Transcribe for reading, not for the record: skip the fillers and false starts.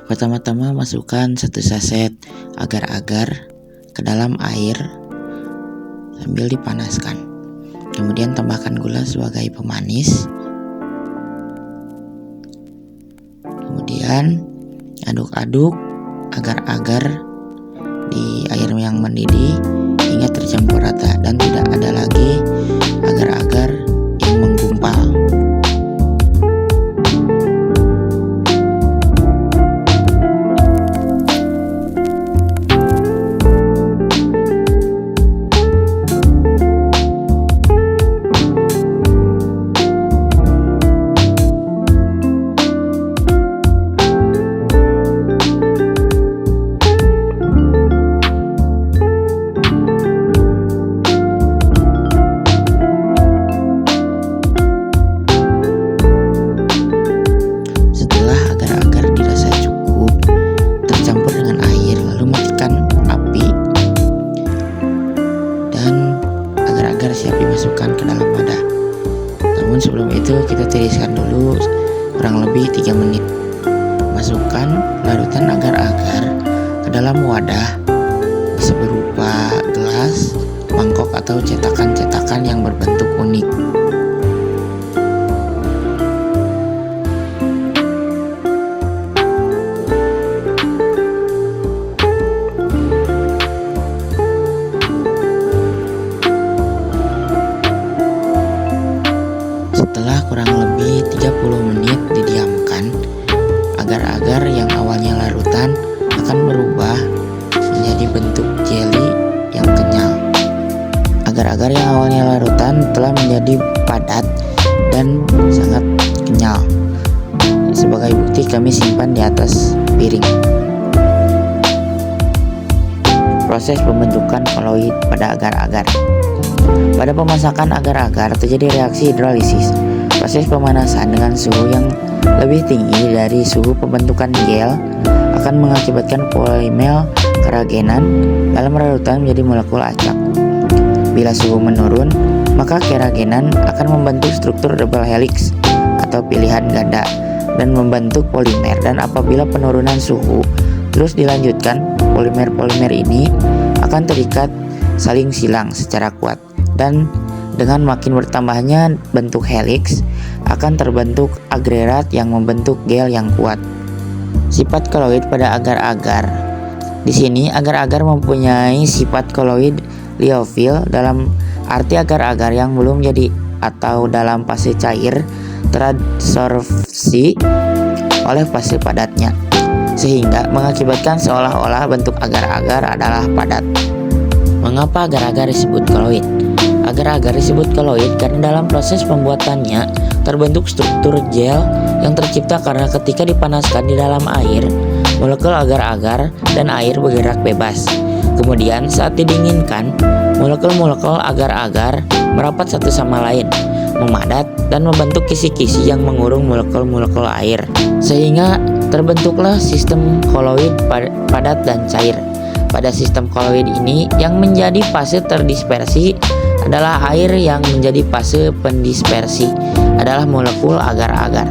Pertama-tama masukkan 1 saset agar-agar ke dalam air sambil dipanaskan. Kemudian tambahkan gula sebagai pemanis. Kemudian aduk-aduk agar-agar di air yang mendidih hingga tercampur rata dan tidak ada lagi agar-agar yang menggumpal. Siap dimasukkan ke dalam wadah. Namun sebelum itu kita tiriskan dulu kurang lebih 3 menit. Masukkan larutan agar-agar ke dalam wadah, bisa berupa gelas, mangkok atau cetakan-cetakan yang berbentuk unik. Setelah kurang lebih 30 menit didiamkan, agar-agar yang awalnya larutan akan berubah menjadi bentuk jelly yang kenyal. Agar-agar yang awalnya larutan telah menjadi padat dan sangat kenyal. Sebagai bukti kami simpan di atas piring. Proses pembentukan koloid pada agar-agar. Pada pemasakan agar-agar terjadi reaksi hidrolisis. Proses pemanasan dengan suhu yang lebih tinggi dari suhu pembentukan gel akan mengakibatkan polimer keragenan dalam larutan menjadi molekul acak. Bila suhu menurun, maka keragenan akan membentuk struktur double helix atau pilihan ganda dan membentuk polimer. Dan apabila penurunan suhu terus dilanjutkan, polimer-polimer ini akan terikat saling silang secara kuat. Dan dengan makin bertambahnya bentuk helix, akan terbentuk agregat yang membentuk gel yang kuat. Sifat koloid pada agar-agar. Di sini agar-agar mempunyai sifat koloid liofil dalam arti agar-agar yang belum jadi atau dalam fase cair teradsorpsi oleh fase padatnya, sehingga mengakibatkan seolah-olah bentuk agar-agar adalah padat. Mengapa agar-agar disebut koloid? Agar-agar disebut koloid karena dalam proses pembuatannya terbentuk struktur gel yang tercipta karena ketika dipanaskan di dalam air, molekul agar-agar dan air bergerak bebas. Kemudian saat didinginkan, molekul-molekul agar-agar merapat satu sama lain, memadat dan membentuk kisi-kisi yang mengurung molekul-molekul air, sehingga terbentuklah sistem koloid padat dan cair. Pada sistem koloid ini, yang menjadi fase terdispersi adalah air, yang menjadi fase pendispersi adalah molekul agar-agar.